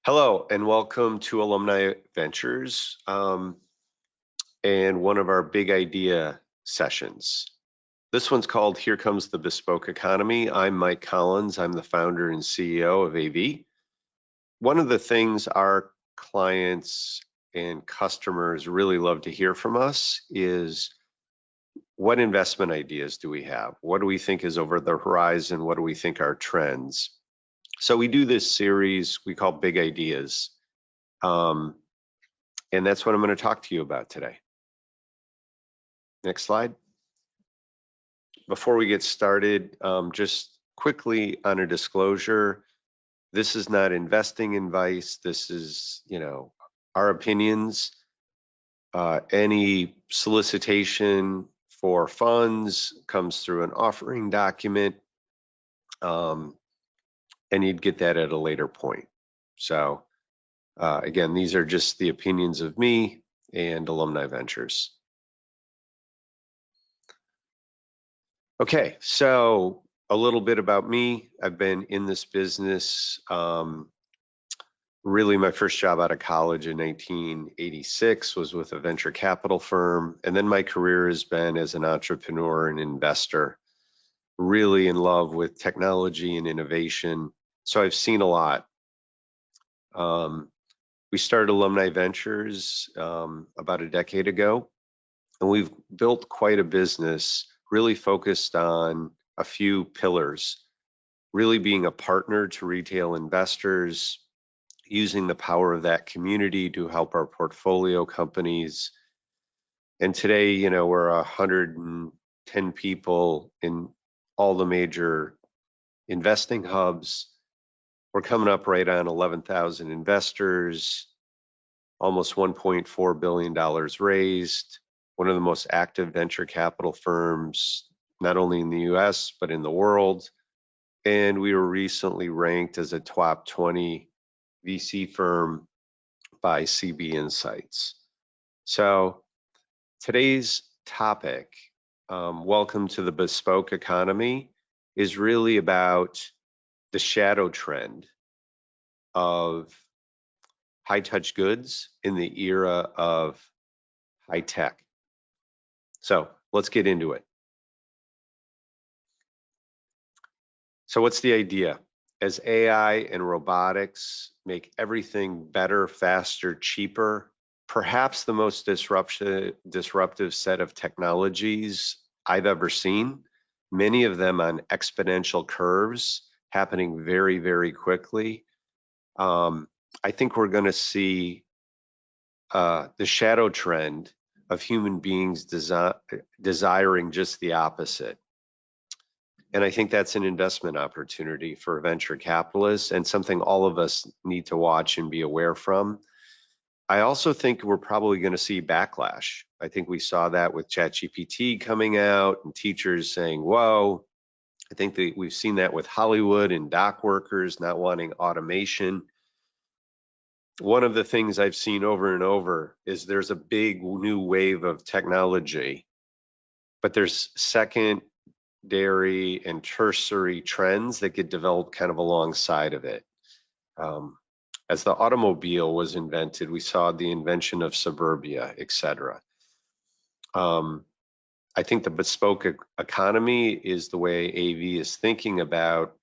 Hello and welcome to Alumni Ventures and one of our big idea sessions. This one's called Here Comes the Bespoke Economy. I'm Mike Collins. I'm the founder and CEO of AV. One of the things our clients and customers really love to hear from us is what investment ideas do we have? What do we think is over the horizon? What do we think are trends? So we do this series we call Big Ideas. And that's what I'm going to talk to you about today. Next slide. Before we get started, just quickly on a disclosure, this is not investing advice. This is, our opinions. Any solicitation for funds comes through an offering document, and you'd get that at a later point. So again, these are just the opinions of me and Alumni Ventures. Okay, so a little bit about me. I've been in this business, really my first job out of college in 1986 was with a venture capital firm. And then my career has been as an entrepreneur and investor, really in love with technology and innovation. So I've seen a lot. We started Alumni Ventures about a decade ago, and we've built quite a business really focused on a few pillars, really being a partner to retail investors, using the power of that community to help our portfolio companies. And today, we're 110 people in all the major investing hubs. We're coming up right on 11,000 investors, almost $1.4 billion raised, one of the most active venture capital firms, not only in the US, but in the world. And we were recently ranked as a top 20 VC firm by CB Insights. So today's topic, welcome to the Bespoke Economy, is really about the shadow trend of high touch goods in the era of high tech. So let's get into it. So what's the idea? As AI and robotics make everything better, faster, cheaper, perhaps the most disruptive set of technologies I've ever seen, many of them on exponential curves, happening very, very quickly. I think we're going to see the shadow trend of human beings desiring just the opposite. And I think that's an investment opportunity for venture capitalists and something all of us need to watch and be aware from. I also think we're probably going to see backlash. I think we saw that with ChatGPT coming out and teachers saying, whoa. I think that we've seen that with Hollywood and dock workers not wanting automation. One of the things I've seen over and over is there's a big new wave of technology, but there's secondary and tertiary trends that get developed kind of alongside of it. As the automobile was invented, we saw the invention of suburbia, etc. I think the bespoke economy is the way AV is thinking about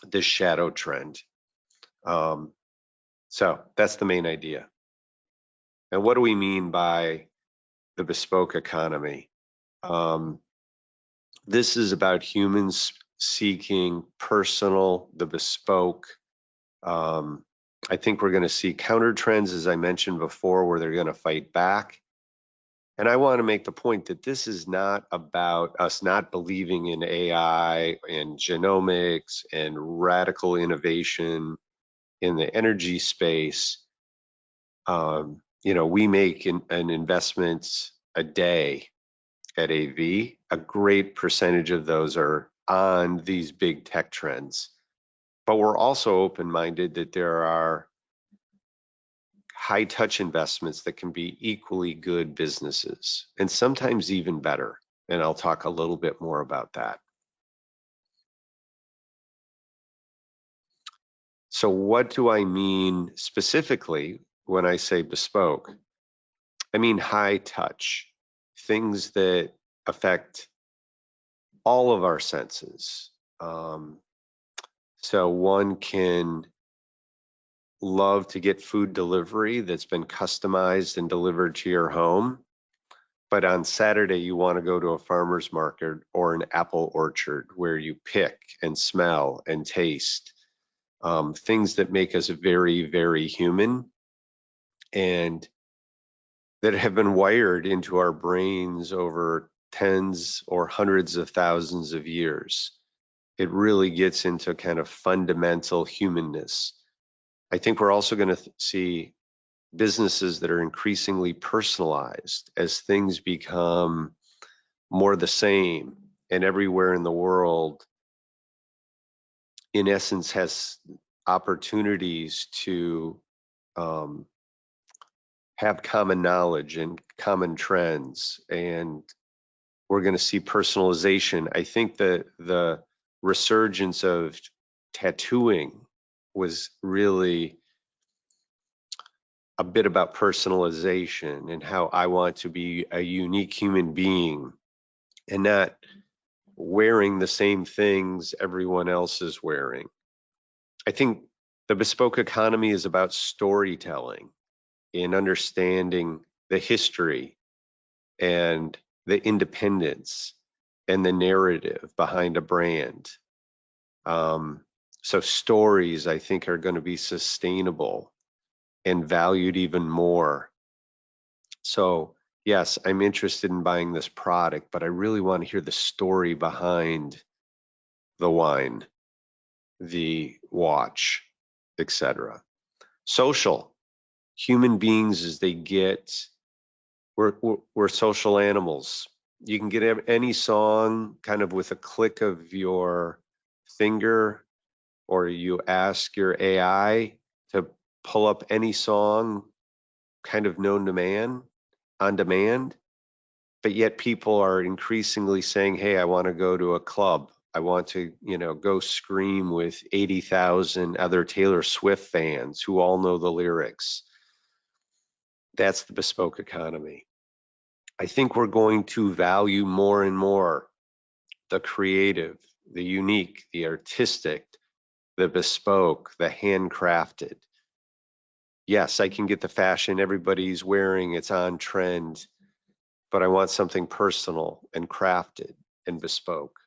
this shadow trend. So that's the main idea. And what do we mean by the bespoke economy? This is about humans seeking the bespoke. I think we're going to see counter trends, as I mentioned before, where they're going to fight back. And I want to make the point that this is not about us not believing in AI and genomics and radical innovation in the energy space. We make an investment a day at AV. A great percentage of those are on these big tech trends. But we're also open-minded that there are high-touch investments that can be equally good businesses, and sometimes even better. And I'll talk a little bit more about that. So what do I mean specifically when I say bespoke? I mean high touch, things that affect all of our senses. Um, so one can love to get food delivery that's been customized and delivered to your home. But on Saturday, you want to go to a farmer's market or an apple orchard where you pick and smell and taste things that make us very, very human and that have been wired into our brains over tens or hundreds of thousands of years. It really gets into kind of fundamental humanness. I think we're also going to see businesses that are increasingly personalized as things become more the same and everywhere in the world, in essence, has opportunities to um, have common knowledge and common trends. And we're going to see personalization. I think that the resurgence of tattooing was really a bit about personalization and how I want to be a unique human being and not wearing the same things everyone else is wearing. I think the bespoke economy is about storytelling and understanding the history and the independence and the narrative behind a brand. So stories, I think, are going to be sustainable and valued even more. So yes, I'm interested in buying this product, but I really want to hear the story behind the wine, the watch, etc. Social, human beings as they get, we're social animals. You can get any song kind of with a click of your finger, or you ask your AI to pull up any song kind of known to man on demand. But yet people are increasingly saying, hey, I want to go to a club. I want to, go scream with 80,000 other Taylor Swift fans who all know the lyrics. That's the bespoke economy. I think we're going to value more and more the creative, the unique, the artistic, the bespoke, the handcrafted. Yes, I can get the fashion everybody's wearing, it's on trend, but I want something personal and crafted and bespoke.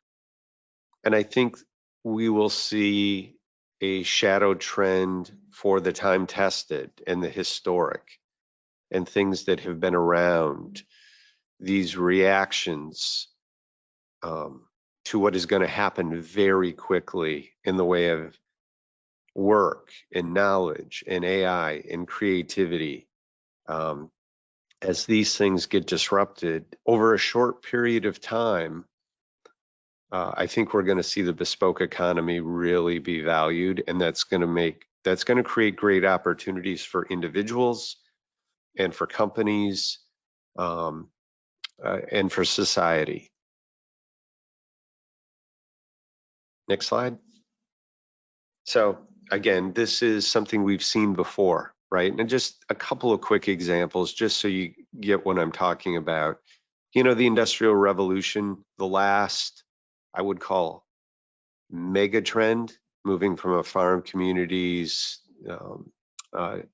And I think we will see a shadow trend for the time tested and the historic and things that have been around, these reactions to what is going to happen very quickly in the way of work and knowledge and AI and creativity. As these things get disrupted over a short period of time, I think we're going to see the bespoke economy really be valued, and that's going to create great opportunities for individuals and for companies and for society. Next slide. So again, this is something we've seen before, right? And just a couple of quick examples, just so you get what I'm talking about. The Industrial Revolution, the last, I would call, mega trend, moving from a farm communities to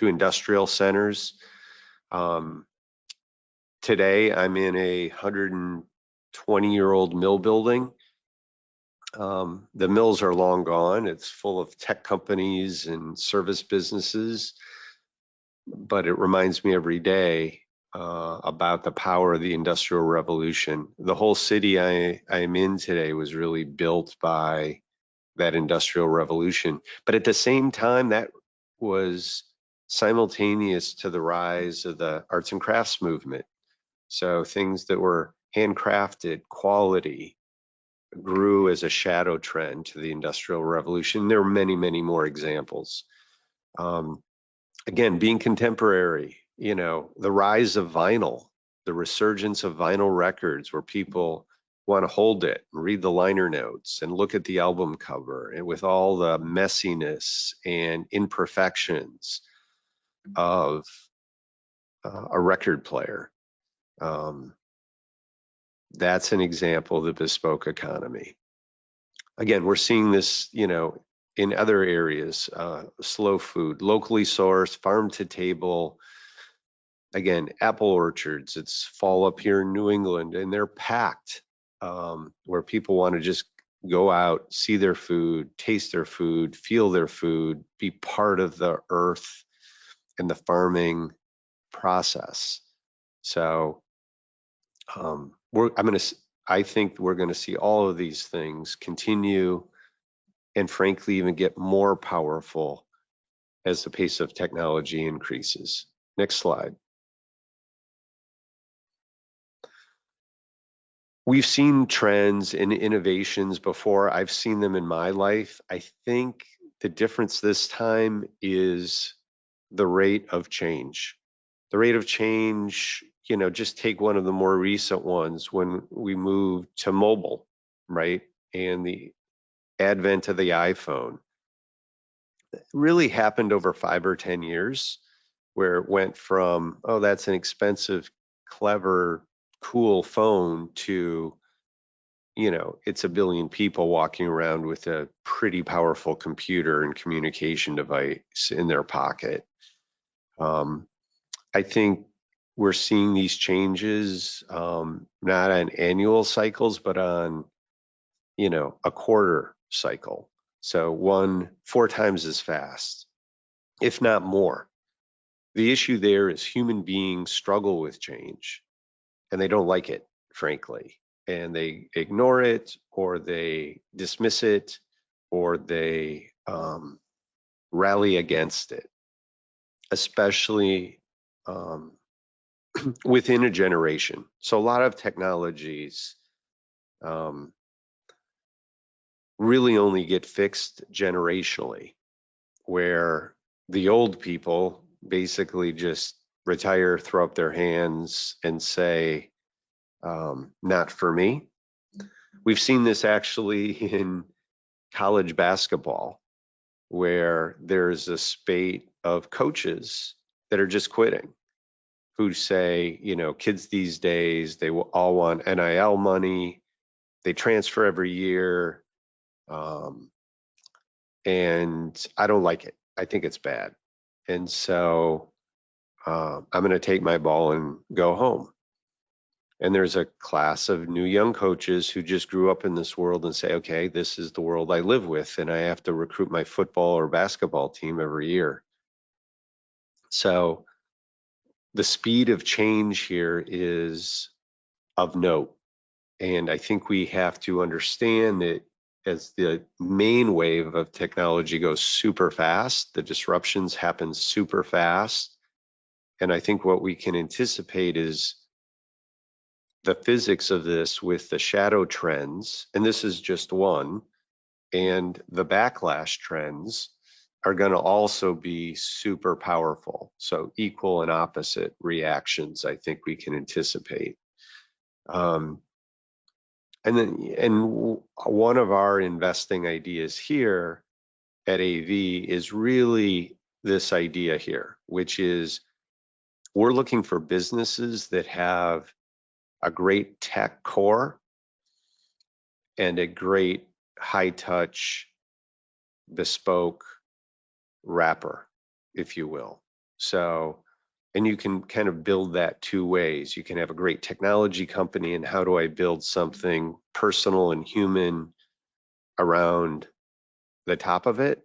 industrial centers. Today, I'm in a 120-year-old mill building. The mills are long gone. It's full of tech companies and service businesses, but it reminds me every day about the power of the Industrial Revolution. The whole city I'm in today was really built by that Industrial Revolution. But at the same time, that was simultaneous to the rise of the arts and crafts movement. So things that were handcrafted, quality, grew as a shadow trend to the Industrial Revolution. There are many, many more examples. Again, being contemporary, the rise of vinyl, the resurgence of vinyl records where people want to hold it and read the liner notes and look at the album cover, and with all the messiness and imperfections of a record player. That's an example of the bespoke economy. Again, we're seeing this, in other areas, slow food, locally sourced, farm to table. Again, apple orchards, it's fall up here in New England, and they're packed, where people want to just go out, see their food, taste their food, feel their food, be part of the earth and the farming process. So I think we're going to see all of these things continue, and frankly, even get more powerful as the pace of technology increases. Next slide. We've seen trends and innovations before. I've seen them in my life. I think the difference this time is the rate of change. The rate of change, just take one of the more recent ones when we moved to mobile, right? And the advent of the iPhone really happened over 5 or 10 years, where it went from, oh, that's an expensive, clever, cool phone to, it's a billion people walking around with a pretty powerful computer and communication device in their pocket. I think we're seeing these changes, not on annual cycles, but on, a quarter cycle. So 4 times as fast, if not more. The issue there is human beings struggle with change, and they don't like it, frankly. And they ignore it, or they dismiss it, or they rally against it, especially within a generation. So a lot of technologies really only get fixed generationally, where the old people basically just retire, throw up their hands, and say, not for me. We've seen this actually in college basketball, where there's a spate of coaches that are just quitting, who say, kids these days, they will all want NIL money. They transfer every year. And I don't like it. I think it's bad. And so I'm going to take my ball and go home. And there's a class of new young coaches who just grew up in this world and say, okay, this is the world I live with, and I have to recruit my football or basketball team every year. So the speed of change here is of note. And I think we have to understand that as the main wave of technology goes super fast, the disruptions happen super fast. And I think what we can anticipate is the physics of this with the shadow trends, and this is just one, and the backlash trends are going to also be super powerful. So equal and opposite reactions, I think we can anticipate. And one of our investing ideas here at AV is really this idea here, which is we're looking for businesses that have a great tech core and a great high touch bespoke wrapper, if you will. So, and you can kind of build that 2 ways. You can have a great technology company, and how do I build something personal and human around the top of it?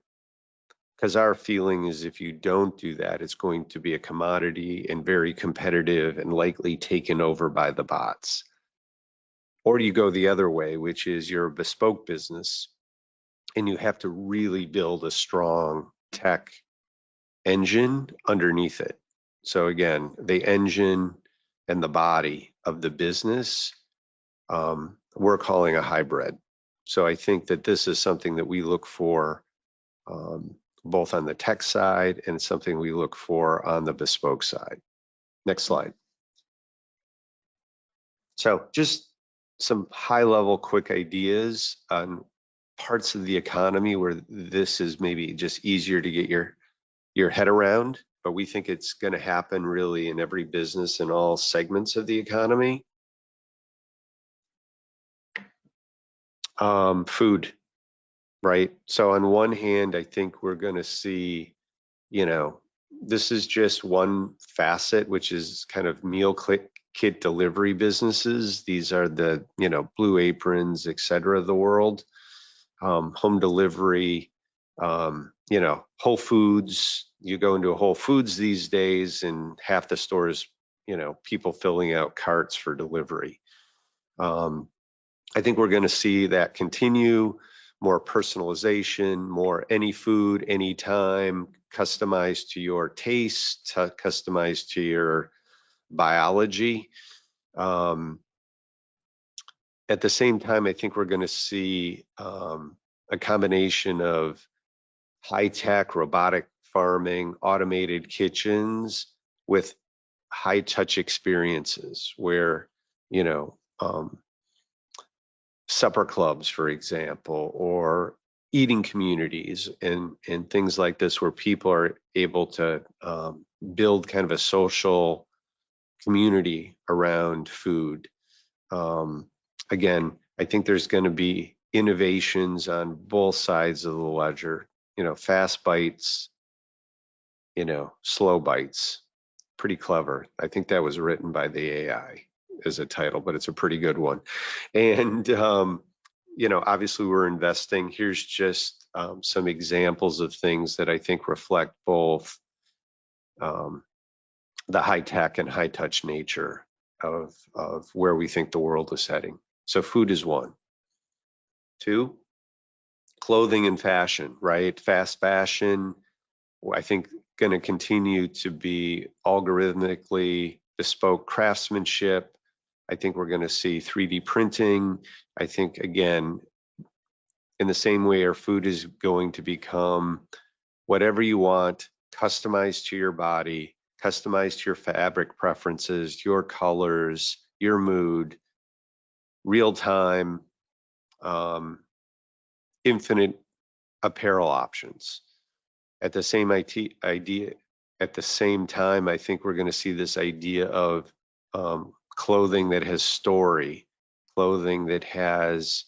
Because our feeling is if you don't do that, it's going to be a commodity and very competitive and likely taken over by the bots. Or you go the other way, which is you're a bespoke business and you have to really build a strong tech engine underneath it. So again, the engine and the body of the business, we're calling a hybrid. So I think that this is something that we look for both on the tech side and something we look for on the bespoke side. Next slide. So just some high level quick ideas on parts of the economy where this is maybe just easier to get your head around, but we think it's going to happen really in every business and all segments of the economy. Food, right? So on one hand, I think we're going to see, you know, this is just one facet, which is kind of kit delivery businesses. These are the, Blue Aprons, et cetera, of the world. Home delivery, Whole Foods. You go into a Whole Foods these days, and half the stores, people filling out carts for delivery. I think we're going to see that continue, more personalization, more any food, anytime, customized to your taste, customized to your biology. At the same time, I think we're going to see a combination of high-tech robotic farming, automated kitchens with high-touch experiences where, supper clubs, for example, or eating communities and things like this where people are able to build kind of a social community around food. Again, I think there's going to be innovations on both sides of the ledger, fast bites, slow bites. Pretty clever. I think that was written by the AI as a title, but it's a pretty good one. And, obviously we're investing. Here's just some examples of things that I think reflect both the high tech and high touch nature of where we think the world is heading. So food is one. Two, clothing and fashion, right? Fast fashion, I think going to continue to be algorithmically bespoke craftsmanship. I think we're going to see 3D printing. I think, again, in the same way our food is going to become whatever you want, customized to your body, customized to your fabric preferences, your colors, your mood, real time, infinite apparel options. At the same at the same time, I think we're going to see this idea of clothing that has story, clothing that has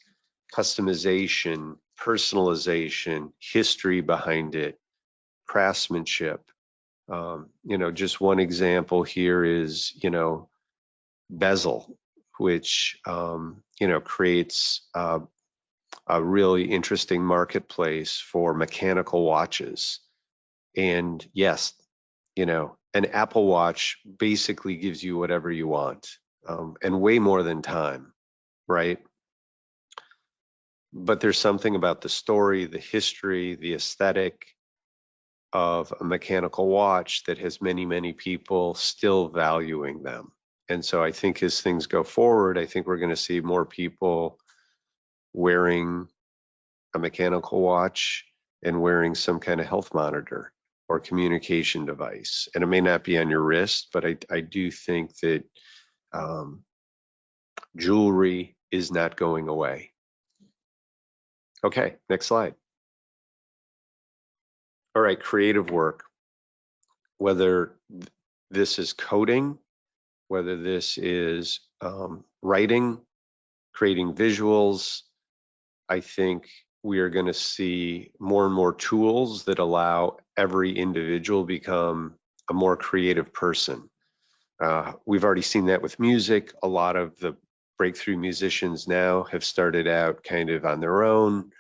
customization, personalization, history behind it, craftsmanship. Just one example here is, bezel, which, creates a really interesting marketplace for mechanical watches. And yes, an Apple Watch basically gives you whatever you want, and way more than time, right? But there's something about the story, the history, the aesthetic of a mechanical watch that has many, many people still valuing them. And so I think as things go forward, I think we're going to see more people wearing a mechanical watch and wearing some kind of health monitor or communication device. And it may not be on your wrist, but I do think that jewelry is not going away. Okay, next slide. All right, creative work. Whether this is coding, whether this is writing, creating visuals, I think we are going to see more and more tools that allow every individual become a more creative person. We've already seen that with music. A lot of the breakthrough musicians now have started out kind of on their own,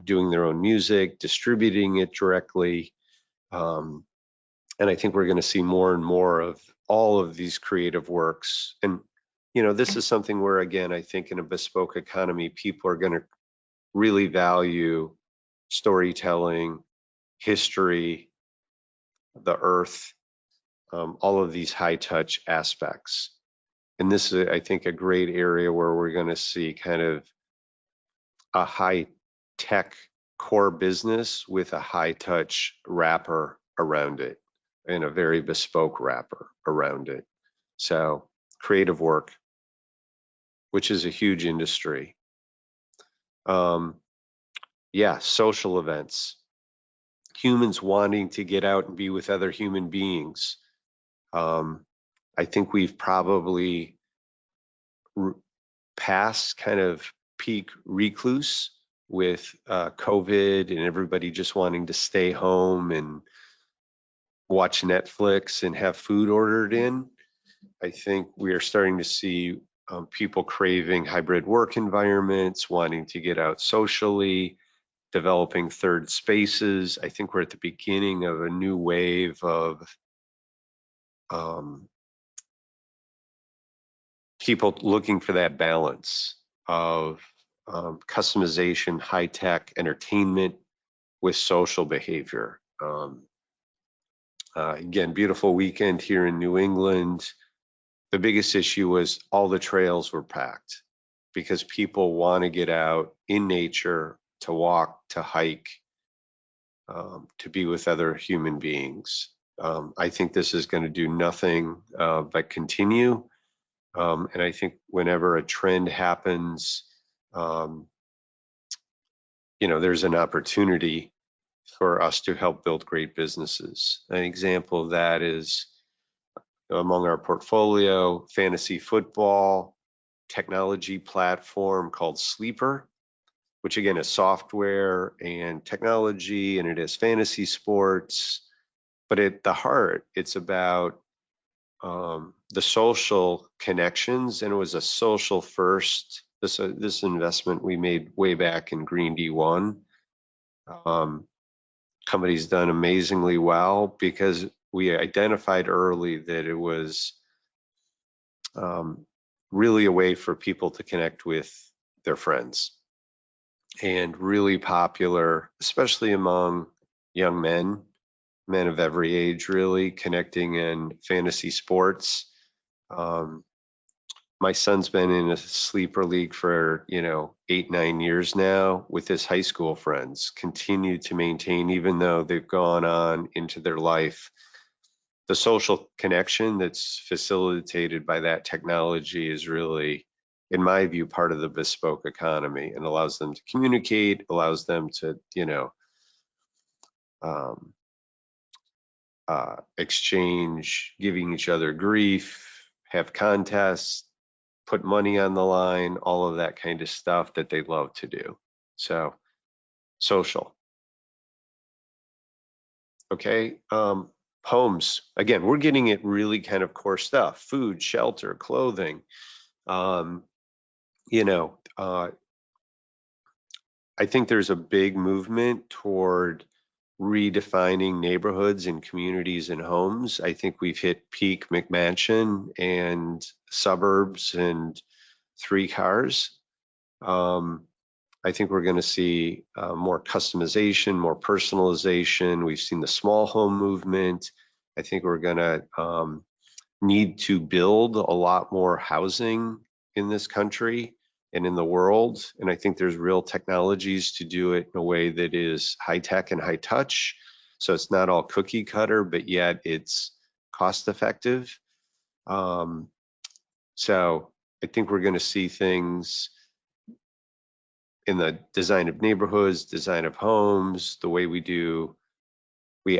doing their own music, distributing it directly. And I think we're going to see more and more of all of these creative works. And, this is something where, again, I think in a bespoke economy, people are going to really value storytelling, history, the earth, all of these high touch aspects. And this is, I think, a great area where we're going to see kind of a high tech core business with a high touch wrapper around it and a very bespoke wrapper around it. So creative work. which is a huge industry. Yeah, social events, humans wanting to get out and be with other human beings. I think we've probably past kind of peak recluse with COVID and everybody just wanting to stay home and watch Netflix and have food ordered in. I think we are starting to see people craving hybrid work environments, wanting to get out socially, developing third spaces. I think we're at the beginning of a new wave of um, people looking for that balance of customization, high tech entertainment with social behavior. Again, beautiful weekend here in New England. The biggest issue was all the trails were packed because people want to get out in nature, to walk, to hike, to be with other human beings. I think this is going to do nothing but continue. And I think whenever a trend happens, um, there's an opportunity for us to help build great businesses. An example of that is among our portfolio, fantasy football, technology platform called Sleeper, which again is software and technology, and it is fantasy sports. But at the heart, it's about the social connections, and it was a social first. This investment we made way back in Green D1. Company's done amazingly well because we identified early that it was really a way for people to connect with their friends, and really popular, especially among young men of every age, really connecting in fantasy sports. Um, my son's been in a sleeper league for 8-9 years now with his high school friends, continue to maintain even though they've gone on into their life. The social connection that's facilitated by that technology is really, in my view, part of the bespoke economy, and allows them to communicate, allows them to um, exchange, giving each other grief, have contests, put money on the line, all of that kind of stuff that they love to do. So social. Okay. Homes. Again, we're getting at really kind of core stuff: food, shelter, clothing. Um, you know, uh, I think there's a big movement toward redefining neighborhoods and communities and homes. I think we've hit peak McMansion and suburbs and three cars. I think we're going to see more customization, more personalization. We've seen the small home movement. I think we're going to need to build a lot more housing in this country and in the world. And I think there's real technologies to do it in a way that is high tech and high touch. So it's not all cookie cutter, but yet it's cost effective. So I think we're going to see things in the design of neighborhoods, design of homes, the way we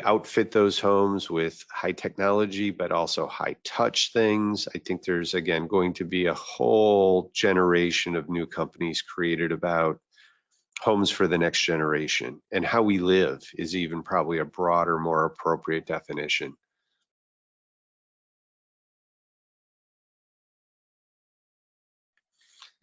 outfit those homes with high technology, but also high touch things. I think there's, again, going to be a whole generation of new companies created about homes for the next generation. And how we live is even probably a broader, more appropriate definition.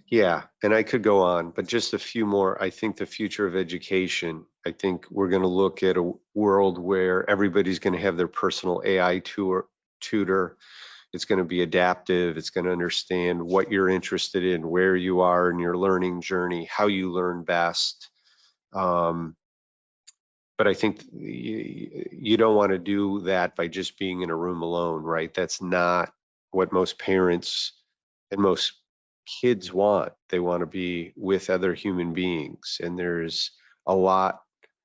Yeah, and I could go on, but just a few more. I think the future of education, I think we're going to look at a world where everybody's going to have their personal AI tutor. It's going to be adaptive. It's going to understand what you're interested in, where you are in your learning journey, how you learn best. Um, but I think you don't want to do that by just being in a room alone, right? That's not what most parents and most kids want. They want to be with other human beings. And there's a lot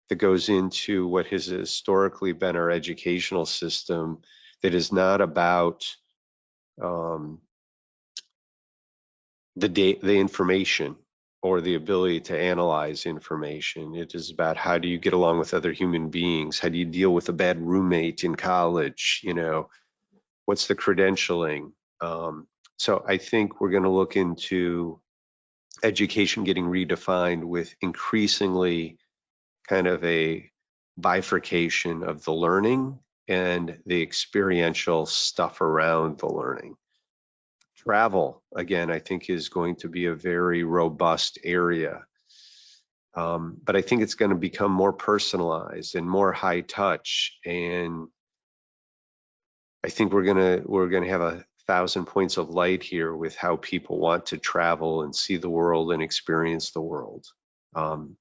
that goes into what has historically been our educational system that is not about um, the information or the ability to analyze information. It is about how do you get along with other human beings? How do you deal with a bad roommate in college? What's the credentialing? So I think we're going to look into education getting redefined with increasingly kind of a bifurcation of the learning and the experiential stuff around the learning. Travel, again, I think is going to be a very robust area. But I think it's going to become more personalized and more high touch. And I think we're gonna have 1,000 points of light here with how people want to travel and see the world and experience the world. And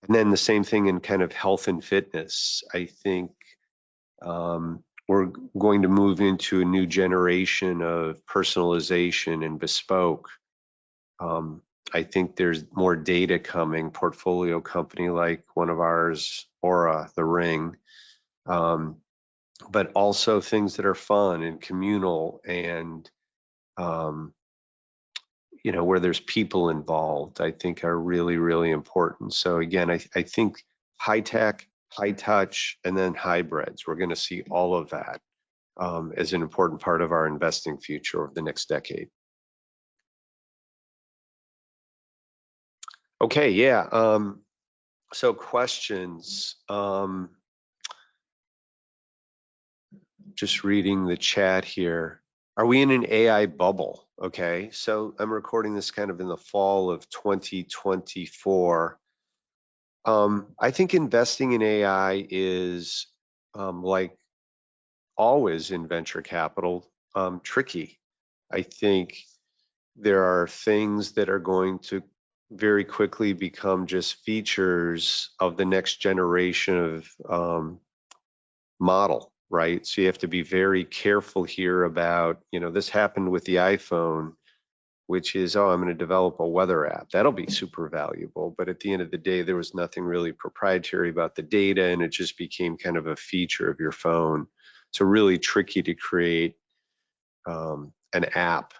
then the same thing in kind of health and fitness. I think we're going to move into a new generation of personalization and bespoke. I think there's more data coming, portfolio company like one of ours, Aura, the Ring, but also things that are fun and communal and, where there's people involved, I think are really, really important. So again, I think high tech, high touch, and then hybrids. We're going to see all of that as an important part of our investing future over the next decade. Okay, yeah. So questions. Just reading the chat here. Are we in an AI bubble? Okay, so I'm recording this kind of in the fall of 2024. I think investing in AI is, like always in venture capital, tricky. I think there are things that are going to very quickly become just features of the next generation of model, right? So you have to be very careful here about, this happened with the iPhone, which is, oh, I'm going to develop a weather app. That'll be super valuable. But at the end of the day, there was nothing really proprietary about the data, and it just became kind of a feature of your phone. So really tricky to create an app.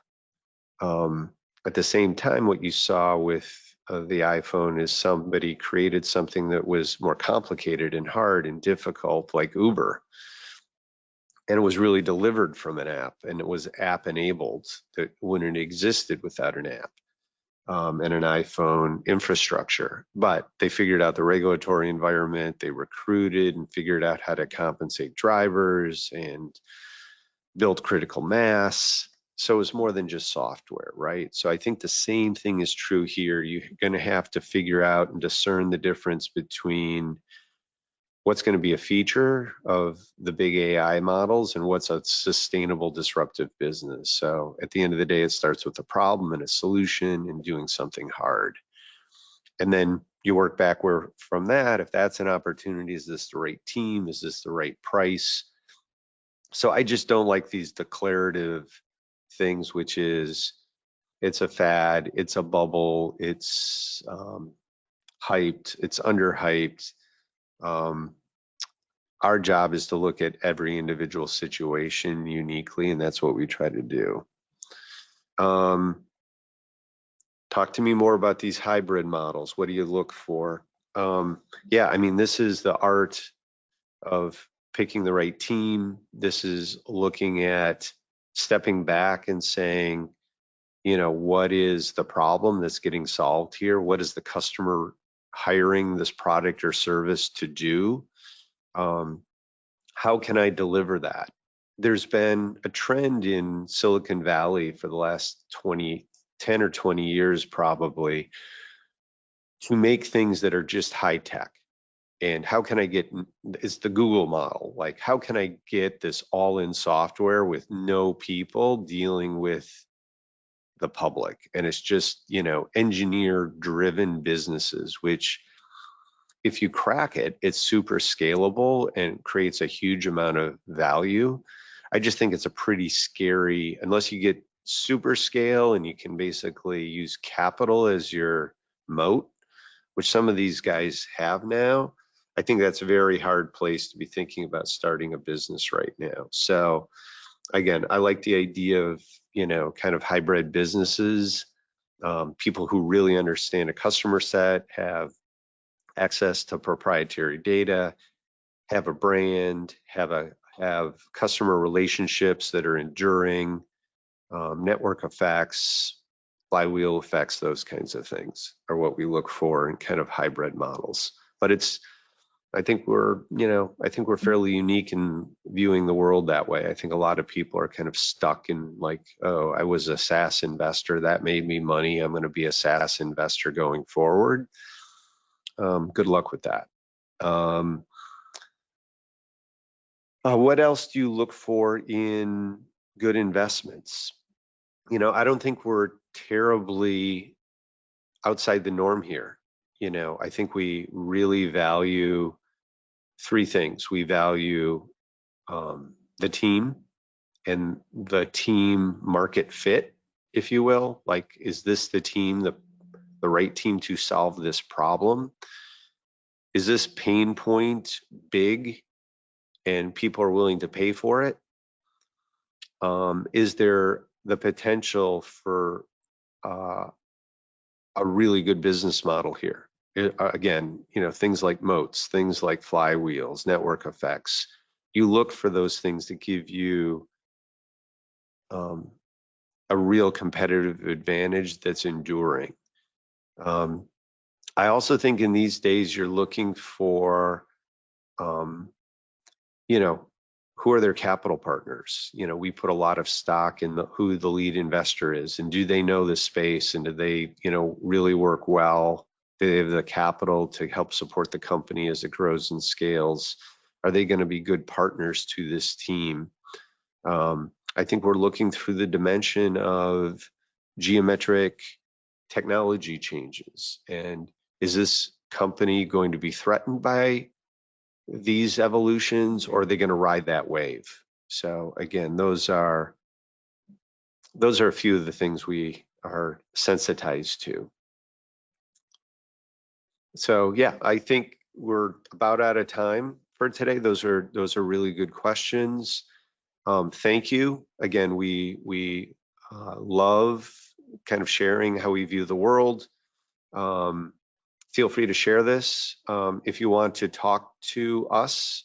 At the same time, what you saw with the iPhone is somebody created something that was more complicated and hard and difficult, like Uber. And it was really delivered from an app, and it was app enabled that wouldn't have existed without an app and an iPhone infrastructure. But they figured out the regulatory environment, they recruited and figured out how to compensate drivers and build critical mass. So it was more than just software, right? So I think the same thing is true here. You're going to have to figure out and discern the difference between what's going to be a feature of the big AI models and what's a sustainable disruptive business. So at the end of the day, it starts with a problem and a solution and doing something hard. And then you work backward from that. If that's an opportunity, is this the right team? Is this the right price? So I just don't like these declarative things, which is it's a fad, it's a bubble, it's hyped, it's underhyped. Our job is to look at every individual situation uniquely, and that's what we try to do. Talk to me more about these hybrid models. What do you look for? Yeah, I mean, this is the art of picking the right team. This is looking at stepping back and saying, what is the problem that's getting solved here? What is the customer hiring this product or service to do? How can I deliver that? There's been a trend in Silicon Valley for the last 10 or 20 years probably to make things that are just high tech. And how can I get, it's the Google model, like how can I get this all in software with no people dealing with the public? And it's just, engineer driven businesses, which if you crack it, it's super scalable and creates a huge amount of value. I just think it's a pretty scary, unless you get super scale and you can basically use capital as your moat, which some of these guys have now. I think that's a very hard place to be thinking about starting a business right now. So again, I like the idea of, kind of hybrid businesses. people who really understand a customer set, have access to proprietary data, have a brand, have customer relationships that are enduring, network effects, flywheel effects, those kinds of things are what we look for in kind of hybrid models. But I think we're fairly unique in viewing the world that way. I think a lot of people are kind of stuck in like, oh, I was a SaaS investor, that made me money, I'm going to be a SaaS investor going forward. Good luck with that. What else do you look for in good investments? I don't think we're terribly outside the norm here. I think we really value three things. We value the team and the team market fit, if you will. Like, is this the team, the right team to solve this problem? Is this pain point big and people are willing to pay for it? Is there the potential for a really good business model here? Again, things like moats, things like flywheels, network effects. You look for those things that give you a real competitive advantage that's enduring. I also think in these days you're looking for, who are their capital partners? We put a lot of stock in who the lead investor is, and do they know the space, and do they, really work well? Do they have the capital to help support the company as it grows and scales? Are they going to be good partners to this team? I think we're looking through the dimension of geometric technology changes, and is this company going to be threatened by these evolutions, or are they going to ride that wave? So again, those are a few of the things we are sensitized to. So yeah, I think we're about out of time for today. Those are really good questions. Thank you again. We love kind of sharing how we view the world. Feel free to share this. If you want to talk to us,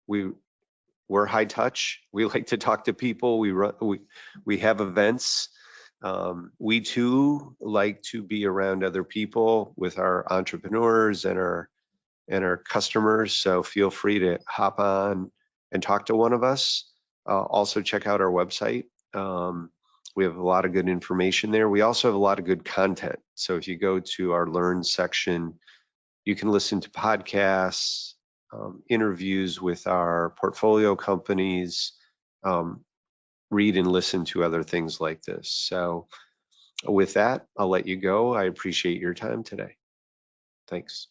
we're high touch. We like to talk to people. We have events. We too like to be around other people with our entrepreneurs and our customers. So feel free to hop on and talk to one of us. Also check out our website. We have a lot of good information there. We also have a lot of good content. So if you go to our Learn section, you can listen to podcasts, interviews with our portfolio companies, read and listen to other things like this. So with that, I'll let you go. I appreciate your time today. Thanks.